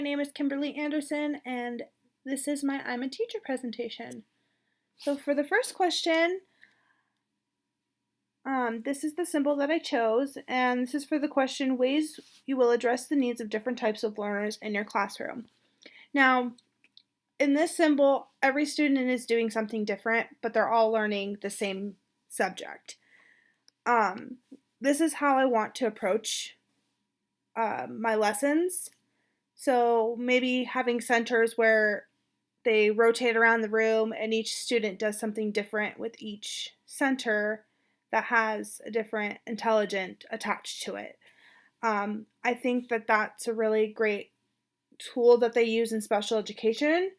My name is Kimberly Anderson, and this is my I'm a Teacher presentation. So for the first question, this is the symbol that I chose, and this is for the question, ways you will address the needs of different types of learners in your classroom. Now, in this symbol, every student is doing something different, but they're all learning the same subject. This is how I want to approach my lessons. So maybe having centers where they rotate around the room and each student does something different with each center that has a different intelligence attached to it. I think that that's a really great tool that they use in special education,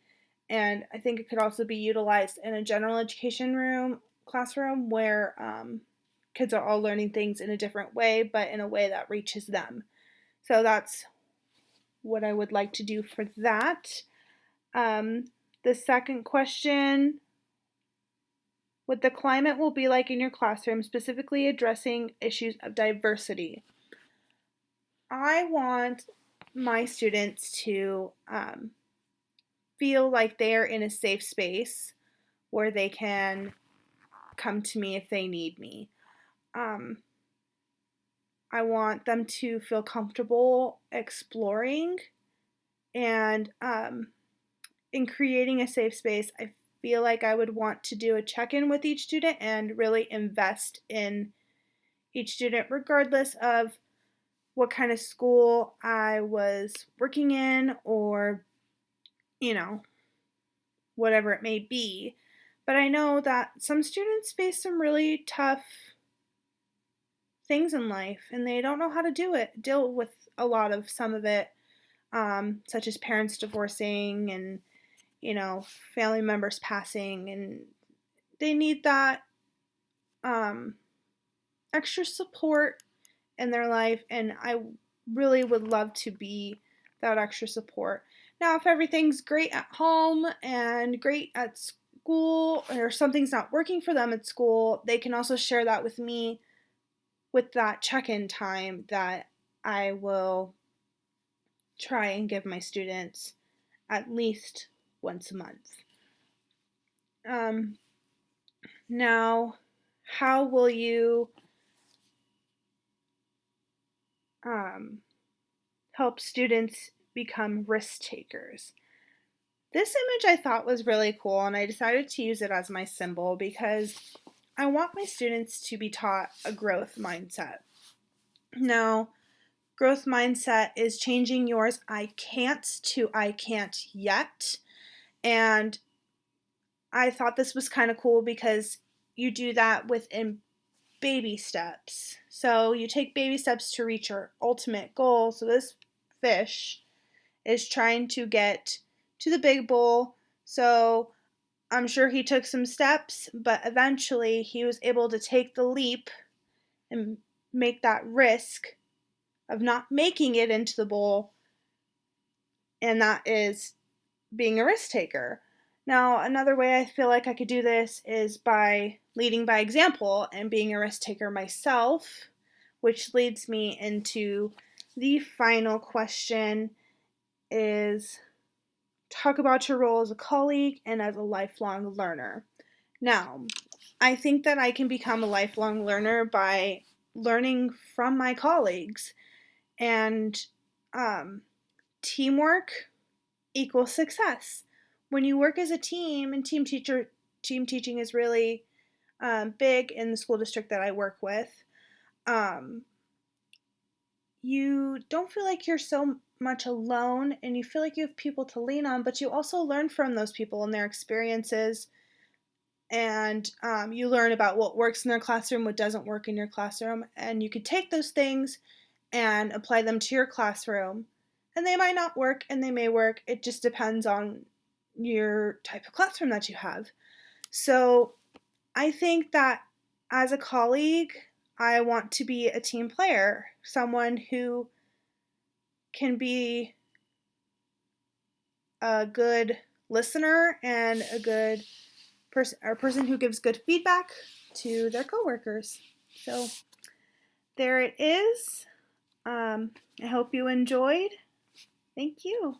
and I think it could also be utilized in a general education classroom where kids are all learning things in a different way, but in a way that reaches them. So that's what I would like to do for that. The second question, what the climate will be like in your classroom, specifically addressing issues of diversity. I want my students to feel like they're in a safe space where they can come to me if they need me. I want them to feel comfortable exploring, and in creating a safe space, I feel like I would want to do a check-in with each student and really invest in each student regardless of what kind of school I was working in or, whatever it may be. But I know that some students face some really tough things in life and they don't know how to deal with a lot of some of it, such as parents divorcing and family members passing, and they need that extra support in their life, and I really would love to be that extra support. Now, if everything's great at home and great at school, or something's not working for them at school, they can also share that with me with that check-in time that I will try and give my students at least once a month. Now, how will you help students become risk takers? This image I thought was really cool, and I decided to use it as my symbol because I want my students to be taught a growth mindset. Now, growth mindset is changing yours I can't to I can't yet, and I thought this was kind of cool because you do that within baby steps. So you take baby steps to reach your ultimate goal. So this fish is trying to get to the big bowl. So I'm sure he took some steps, but eventually he was able to take the leap and make that risk of not making it into the bowl, and that is being a risk taker. Now, another way I feel like I could do this is by leading by example and being a risk taker myself, which leads me into the final question is talk about your role as a colleague and as a lifelong learner. Now, I think that I can become a lifelong learner by learning from my colleagues, and teamwork equals success. When you work as a team, and team teaching is really big in the school district that I work with, you don't feel like you're so much alone, and you feel like you have people to lean on, but you also learn from those people and their experiences, and you learn about what works in their classroom, what doesn't work in your classroom, and you can take those things and apply them to your classroom. And they might not work and they may work. It just depends on your type of classroom that you have. So I think that as a colleague, I want to be a team player, someone who can be a good listener and a good person who gives good feedback to their coworkers. So there it is. I hope you enjoyed. Thank you.